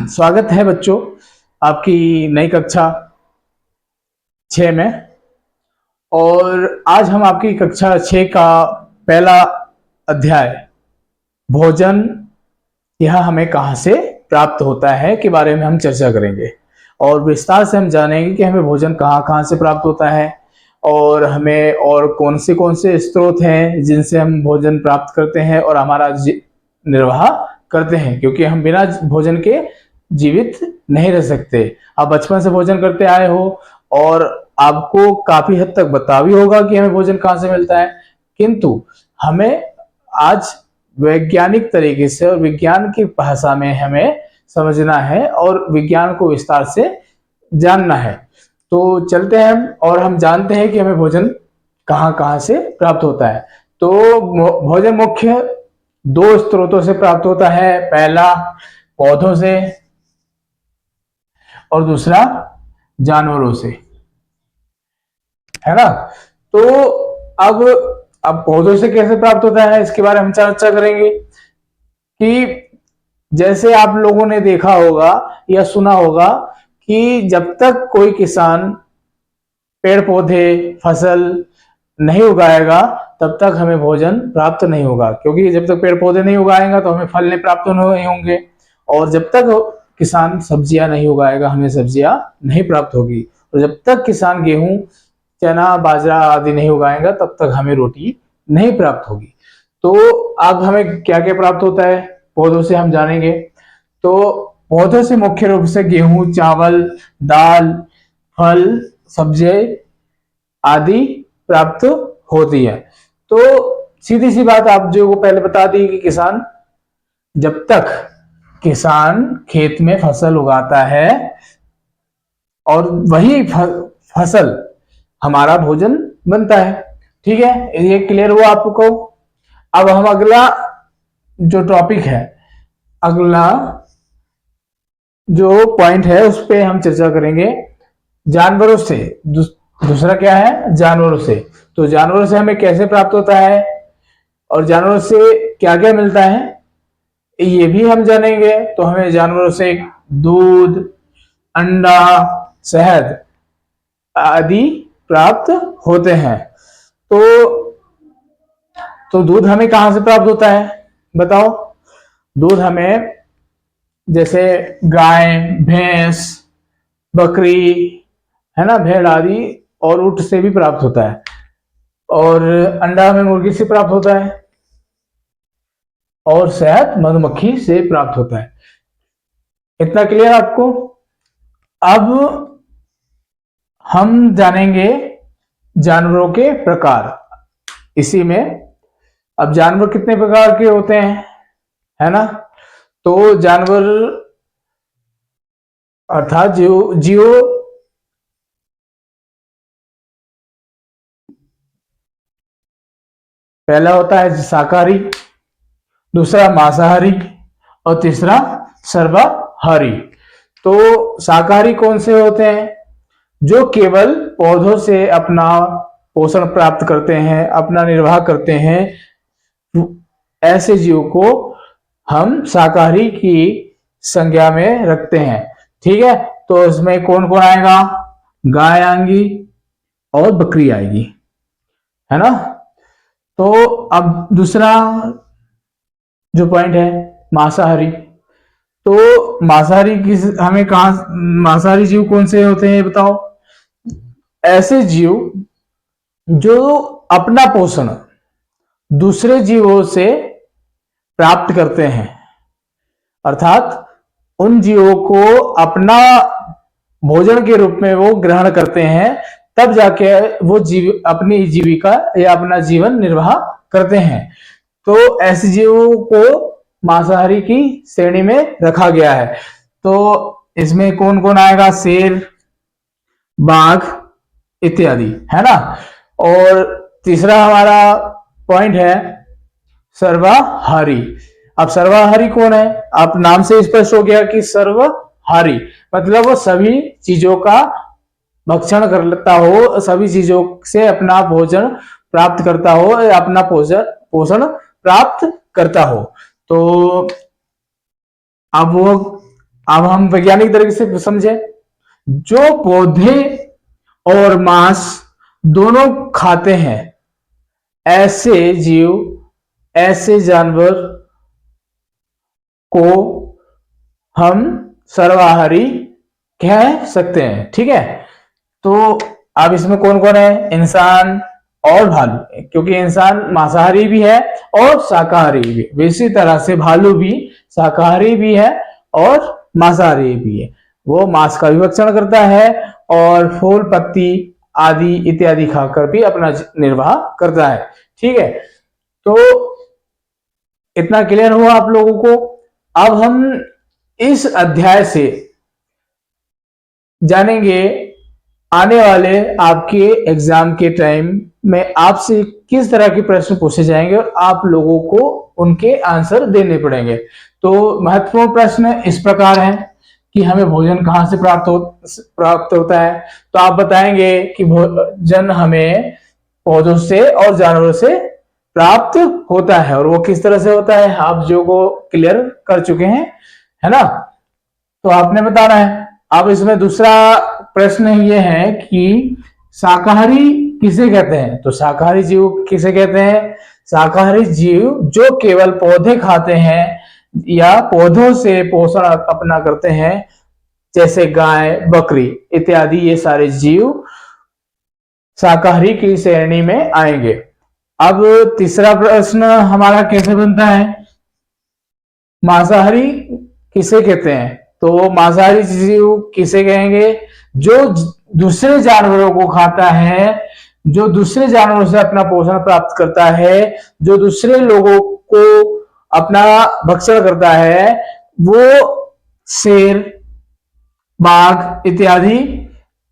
स्वागत है बच्चों आपकी नई कक्षा 6 में। और आज हम आपकी कक्षा 6 का पहला अध्याय भोजन यह हमें कहाँ से प्राप्त होता है के बारे में हम चर्चा करेंगे और विस्तार से हम जानेंगे कि हमें भोजन कहाँ कहाँ से प्राप्त होता है और हमें और कौन से स्रोत हैं जिनसे हम भोजन प्राप्त करते हैं और हमारा निर्वाह करते हैं, क्योंकि हम बिना भोजन के जीवित नहीं रह सकते। आप बचपन से भोजन करते आए हो और आपको काफी हद तक पता भी होगा कि हमें भोजन कहाँ से मिलता है, किंतु हमें आज वैज्ञानिक तरीके से और विज्ञान की भाषा में हमें समझना है और विज्ञान को विस्तार से जानना है। तो चलते हैं और हम जानते हैं कि हमें भोजन कहाँ कहाँ से प्राप्त होता है। तो भोजन मुख्य 2 स्रोतों से प्राप्त होता है, पहला पौधों से और दूसरा जानवरों से, है ना। तो अब पौधों से कैसे प्राप्त होता है इसके बारे में हम चर्चा करेंगे कि जैसे आप लोगों ने देखा होगा या सुना होगा कि जब तक कोई किसान पेड़ पौधे फसल नहीं उगाएगा तब तक हमें भोजन प्राप्त नहीं होगा, क्योंकि जब तक पेड़ पौधे नहीं उगाएगा तो हमें फल नहीं प्राप्त नहीं होंगे, और जब तक किसान सब्जियां नहीं उगाएगा हमें सब्जियां नहीं प्राप्त होगी, और जब तक किसान गेहूं चना बाजरा आदि नहीं उगाएगा तब तक हमें रोटी नहीं प्राप्त होगी। तो अब हमें क्या क्या प्राप्त होता है पौधों से हम जानेंगे। तो पौधों से मुख्य रूप से गेहूं चावल दाल फल सब्जी आदि प्राप्त होती है। तो सीधी सी बात आप जो पहले बता दी कि जब तक किसान खेत में फसल उगाता है और वही फसल हमारा भोजन बनता है। ठीक है, ये क्लियर हुआ आपको। अब हम अगला जो टॉपिक है, अगला जो पॉइंट है उस पे हम चर्चा करेंगे जानवरों से। दूसरा क्या है, जानवरों से। तो जानवरों से हमें कैसे प्राप्त होता है और जानवरों से क्या क्या मिलता है ये भी हम जानेंगे। तो हमें जानवरों से दूध अंडा शहद आदि प्राप्त होते हैं। तो दूध हमें कहां से प्राप्त होता है बताओ। दूध हमें जैसे गाय भैंस बकरी है ना, भेड़ आदि और ऊंट से भी प्राप्त होता है, और अंडा हमें मुर्गी से प्राप्त होता है, और शहद मधुमक्खी से प्राप्त होता है। इतना क्लियर आपको। अब हम जानेंगे जानवरों के प्रकार इसी में। अब जानवर कितने प्रकार के होते हैं, है ना। तो जानवर अर्थात जीव पहला होता है शाकाहारी, दूसरा मांसाहारी और तीसरा सर्वाहारी। तो शाकाहारी कौन से होते हैं, जो केवल पौधों से अपना पोषण प्राप्त करते हैं अपना निर्वाह करते हैं, ऐसे जीव को हम शाकाहारी की संज्ञा में रखते हैं। ठीक है, तो इसमें कौन कौन आएगा, गाय आएंगी और बकरी आएगी, है ना। तो अब दूसरा जो पॉइंट है मांसाहारी। तो मांसाहारी की हमें कहा, मांसाहारी जीव कौन से होते हैं बताओ। ऐसे जीव जो अपना पोषण दूसरे जीवों से प्राप्त करते हैं, अर्थात उन जीवों को अपना भोजन के रूप में वो ग्रहण करते हैं, तब जाके वो अपनी जीविका या अपना जीवन निर्वाह करते हैं। तो ऐसे जीवों को मांसाहारी की श्रेणी में रखा गया है। तो इसमें कौन कौन आएगा, शेर बाघ इत्यादि, है ना। और तीसरा हमारा पॉइंट है सर्वाहारी। अब सर्वाहारी कौन है, आप नाम से स्पष्ट हो गया कि सर्वहारी मतलब वो सभी चीजों का भक्षण करता हो, सभी चीजों से अपना भोजन प्राप्त करता हो, अपना पोषण प्राप्त करता हो। तो अब वो अब हम वैज्ञानिक तरीके से समझे, जो पौधे और मांस दोनों खाते हैं ऐसे जीव, ऐसे जानवर को हम सर्वाहारी कह सकते हैं। ठीक है, तो अब इसमें कौन कौन है? इंसान और भालू, क्योंकि इंसान मांसाहारी भी है और शाकाहारी भी है। इसी तरह से भालू भी शाकाहारी भी है और मांसाहारी भी है। वो मांस का भी भक्षण करता है और फूल पत्ती आदि इत्यादि खाकर भी अपना निर्वाह करता है। ठीक है, तो इतना क्लियर हुआ आप लोगों को। अब हम इस अध्याय से जानेंगे आने वाले आपके एग्जाम के टाइम में आपसे किस तरह के प्रश्न पूछे जाएंगे और आप लोगों को उनके आंसर देने पड़ेंगे। तो महत्वपूर्ण प्रश्न इस प्रकार है कि हमें भोजन कहाँ से प्राप्त होता है। तो आप बताएंगे कि भोजन हमें पौधों से और जानवरों से प्राप्त होता है, और वो किस तरह से होता है आप जो को क्लियर कर चुके हैं, है ना। तो आपने बताना है। अब इसमें दूसरा प्रश्न ये है कि शाकाहारी किसे कहते हैं? तो शाकाहारी जीव किसे कहते हैं? शाकाहारी जीव जो केवल पौधे खाते हैं या पौधों से पोषण अपना करते हैं, जैसे गाय, बकरी इत्यादि, ये सारे जीव शाकाहारी की श्रेणी में आएंगे। अब तीसरा प्रश्न हमारा कैसे बनता है? मांसाहारी किसे कहते हैं? तो मांसाहारी जीव किसे कहेंगे? जो दूसरे जानवरों को खाता है, जो दूसरे जानवरों से अपना पोषण प्राप्त करता है, जो दूसरे लोगों को अपना भक्षण करता है, वो शेर, बाघ इत्यादि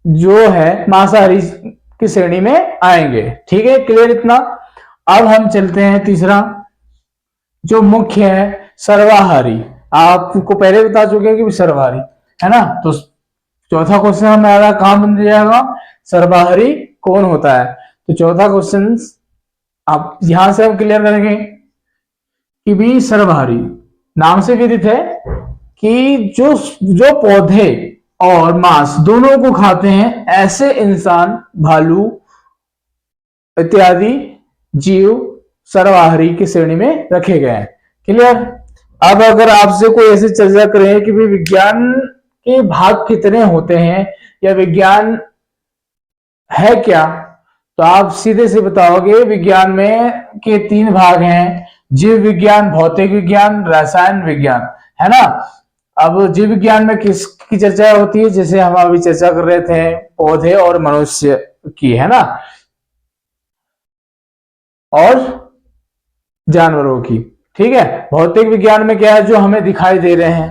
जो है मांसाहारी की श्रेणी में आएंगे। ठीक है, क्लियर इतना। अब हम चलते हैं तीसरा, जो मुख्य है सर्वाहारी। आपको पहले बता चुके हैं कि सर्वाहारी है ना। तो चौथा क्वेश्चन हमारा कहां बन जाएगा? सर्वाहारी कौन होता है? तो चौथा क्वेश्चन आप यहां से हम क्लियर करेंगे कि भी सर्वाहारी नाम से विदित है कि जो पौधे और मांस दोनों को खाते हैं ऐसे इंसान, भालू इत्यादि जीव सर्वाहारी की श्रेणी में रखे गए हैं। क्लियर। अब अगर आपसे कोई ऐसी चर्चा करें कि भाई विज्ञान के भाग कितने होते हैं या विज्ञान है क्या, तो आप सीधे से बताओगे विज्ञान में के 3 भाग हैं, जीव विज्ञान, भौतिक विज्ञान, रसायन विज्ञान, है ना। अब जीव विज्ञान में किसकी चर्चा होती है? जैसे हम अभी चर्चा कर रहे थे पौधे और मनुष्य की, है ना, और जानवरों की। ठीक है। भौतिक विज्ञान में क्या है? जो हमें दिखाई दे रहे हैं,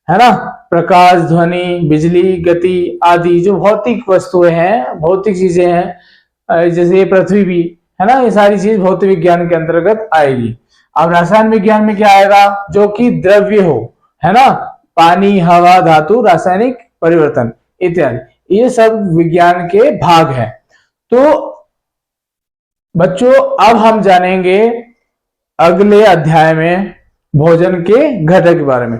है ना, प्रकाश, ध्वनि, बिजली, गति आदि जो भौतिक वस्तुएं हैं, भौतिक चीजें हैं, जैसे ये पृथ्वी भी है ना, ये सारी चीज भौतिक विज्ञान के अंतर्गत आएगी। अब रसायन विज्ञान में क्या आएगा? जो कि द्रव्य हो, है ना, पानी, हवा, धातु, रासायनिक परिवर्तन इत्यादि, ये सब विज्ञान के भाग हैं। तो बच्चों अब हम जानेंगे अगले अध्याय में भोजन के घटक के बारे में।